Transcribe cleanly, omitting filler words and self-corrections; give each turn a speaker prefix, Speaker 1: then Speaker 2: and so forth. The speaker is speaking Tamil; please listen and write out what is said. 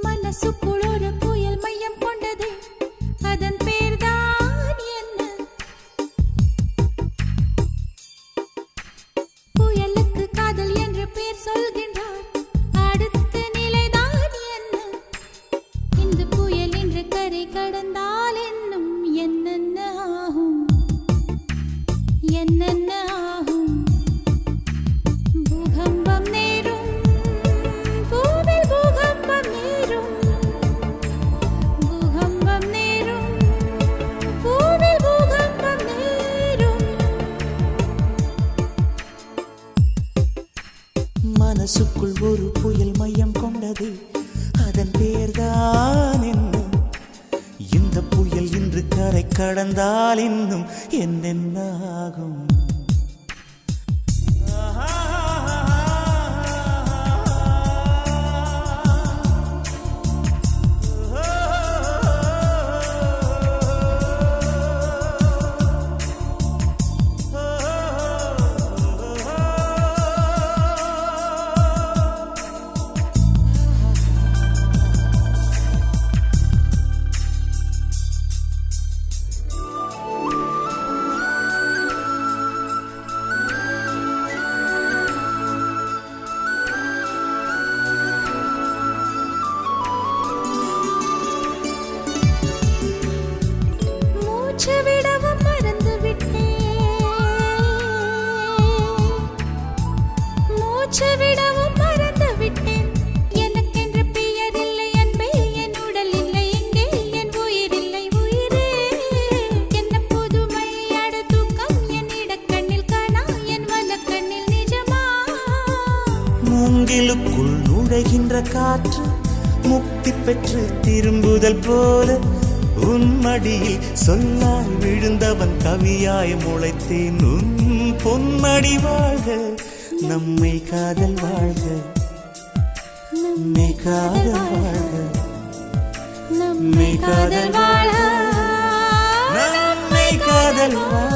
Speaker 1: மனசுக்குள் ஒரு புயல் மையம் கொண்டது, அதன் பேர்தான் என்ன? புயலுக்கு காதல் என்று பேர் சொல்கின்றார், அடுத்த நிலைதான் என்ன? இந்த புயல் என்று கரை கடந்தால் என்னும் என்னென்ன ஆகும், என்னென்ன ஆகும்? பூகம்பம் நேரும், பூவில் பூகம்பம் நேரும், பூகம்பம் நேரும், பூவில் பூகம்பம் நேரும்.
Speaker 2: மனசுக்குள் ஒரு புயல் மையம் கொண்டது, அதன் பேர்தான் என்ன? இந்த புயல் இன்று கரை கடந்தால் இன்னும் என்னென்ன ஆகும்?
Speaker 1: மூச்சு விடவும் மறந்து விட்டேன், மூச்சு விடவும் மறந்து விட்டேன். எனக்கென்று பெயர் இல்லை அன்பே, என் உடல் இல்லை எங்கே, என் உயிர் இல்லை உயிரே. என்ன புதுமை அட தூக்கம், என் இடக்கண்ணில் காணா, என் வலக்கண்ணில் நிஜமா?
Speaker 2: மூங்கிலுக்குள் நுழைகின்ற காற்று முக்தி பெற்று திரும்புதல் போல, உன் மடியில் சொல்லாய் விழுந்தவன் கவியாய் முளைத்தேன். உன் பொன்மடி வாழ்க, நம்மை காதல் வாழ்க, நம்மை காதல் வாழ்க,
Speaker 1: நம்மை காதல் வாழ,
Speaker 2: நம்மை காதல் வாழ்க.